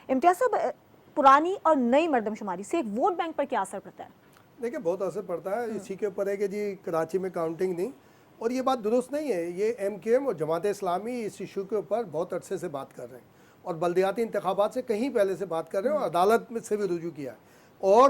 इम्तियाज साहब, पुरानी और नई मरदम शुमारी से एक वोट बैंक पर क्या असर पड़ता है? देखिए बहुत असर पड़ता है। इसी के ऊपर है कि जी कराची में काउंटिंग नहीं, और ये बात दुरुस्त नहीं है। ये MKM और जमात इस्लामी इस इशू के ऊपर बहुत अरसे से बात कर रहे हैं और बल्दियाती इंतखाबात से कहीं पहले से बात कर रहे हैं और अदालत में से भी रुजू किया है। और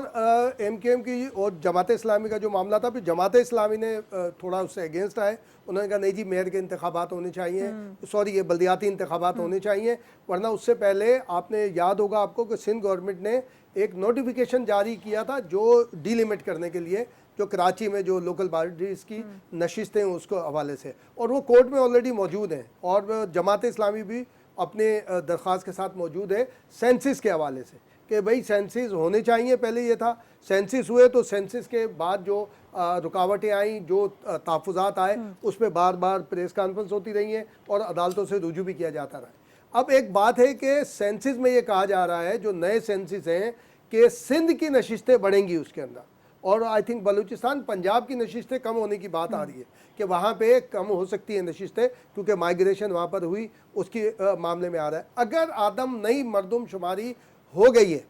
MKM की और जमात इस्लामी का जो मामला था, फिर जमात इस्लामी ने थोड़ा उससे अगेंस्ट आए। उन्होंने कहा नहीं जी, मेयर के इंतखाबात होने चाहिए, सॉरी ये बल्दियाती इंतखाबात होने चाहिए, वरना उससे पहले आपने याद होगा आपको कि सिंध गवर्नमेंट ने एक नोटिफिकेशन जारी किया था जो डीलिमिट करने के लिए, जो कराची में जो लोकल बॉडीज़ की नशिस्तें हैं उसको हवाले से, और वो कोर्ट में ऑलरेडी मौजूद हैं। और जमात इस्लामी भी अपने दरख्वास्त के साथ मौजूद है सेंसिस के हवाले से कि भाई सेंसिस होने चाहिए। पहले ये था सेंसिस हुए तो सेंसिस के बाद जो रुकावटें आई, जो तहफ़्फ़ुज़ात आए, उस पर बार बार प्रेस कॉन्फ्रेंस होती रही हैं और अदालतों से रुजू भी किया जाता रहा। अब एक बात है कि सेंसिस में ये कहा जा रहा है, जो नए सेंसिस हैं, कि सिंध की नशिस्तें बढ़ेंगी उसके अंदर, और आई थिंक बलूचिस्तान पंजाब की नशिस्तें कम होने की बात आ रही है कि वहाँ पे कम हो सकती है नशिस्तें, क्योंकि माइग्रेशन वहाँ पर हुई, उसकी मामले में आ रहा है। अगर आदम नई मरदम शुमारी हो गई है,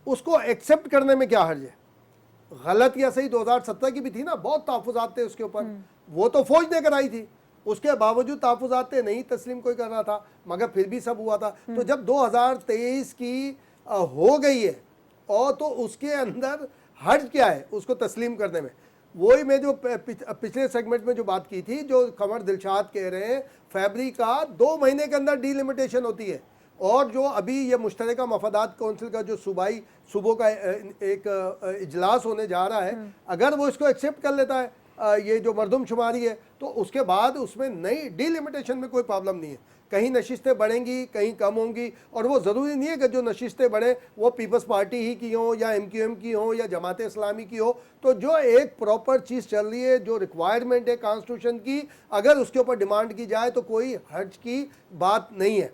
उसको एक्सेप्ट करने में क्या हर्ज है? गलत या सही 2017 की भी थी ना, बहुत तहफ़्फ़ुज़ात थे उसके ऊपर, वो तो फौज देकर आई थी, उसके बावजूद तहफ़्फ़ुज़ात थे, नहीं तस्लीम कोई कर रहा था, मगर फिर भी सब हुआ था। तो जब 2023 की हो गई है, और तो उसके अंदर हर्ज क्या है उसको तस्लीम करने में? वही मैं जो पिछले सेगमेंट में जो बात की थी, जो कमर दिलशाद कह रहे हैं, फरवरी का 2 महीने के अंदर डीलिमिटेशन होती है। और जो अभी ये मुश्तरका मफादात कौंसिल का जो सूबाई सूबों का एक इजलास होने जा रहा है, अगर वो इसको एक्सेप्ट कर लेता है, ये जो मरदम शुमारी है, तो उसके बाद उसमें नई डीलिमिटेशन में कोई प्रॉब्लम नहीं है। कहीं नशिस्तें बढ़ेंगी, कहीं कम होंगी, और वो ज़रूरी नहीं है कि जो नशिस्तें बढ़े वो पीपल्स पार्टी ही की हो, या MKM की हो, या जमात इस्लामी की हो। तो जो एक प्रॉपर चीज़ चल रही है, जो रिक्वायरमेंट है कॉन्स्टिट्यूशन की, अगर उसके ऊपर डिमांड की जाए तो कोई हर्ज की बात नहीं है,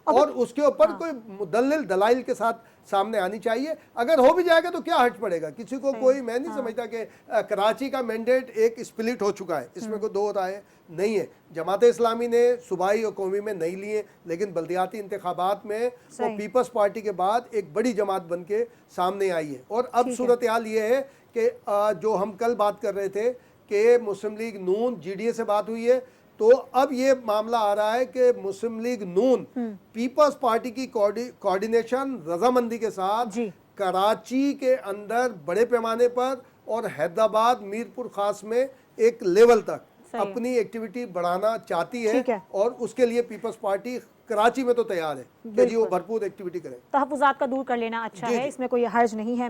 और उसके ऊपर कोई मुदल्लिल दलाइल के साथ सामने आनी चाहिए। अगर हो भी जाएगा तो क्या हर्ज पड़ेगा किसी को? कोई मैं नहीं समझता कि कराची का मैंडेट एक स्प्लिट हो चुका है, इसमें कोई दो राय नहीं है। जमात इस्लामी ने सूबाई और कौमी में नहीं लिए, लेकिन बल्दियाती इंतखाबात में वो पीपल्स पार्टी के बाद एक बड़ी जमात बन के सामने आई है। और अब सूरत हाल ये है कि जो हम कल बात कर रहे थे कि मुस्लिम लीग नून GDA से बात हुई है, तो अब ये मामला आ रहा है कि मुस्लिम लीग नून पीपल्स पार्टी की कोऑर्डिनेशन रजामंदी के साथ कराची के अंदर बड़े पैमाने पर और हैदराबाद मीरपुर खास में एक लेवल तक अपनी एक्टिविटी बढ़ाना चाहती है, और उसके लिए पीपल्स पार्टी कराची में तो तैयार है कि जी वो भरपूर एक्टिविटी करे। तहफ़्फ़ुज़ात का दूर कर लेना अच्छा है, इसमें कोई हर्ज नहीं है।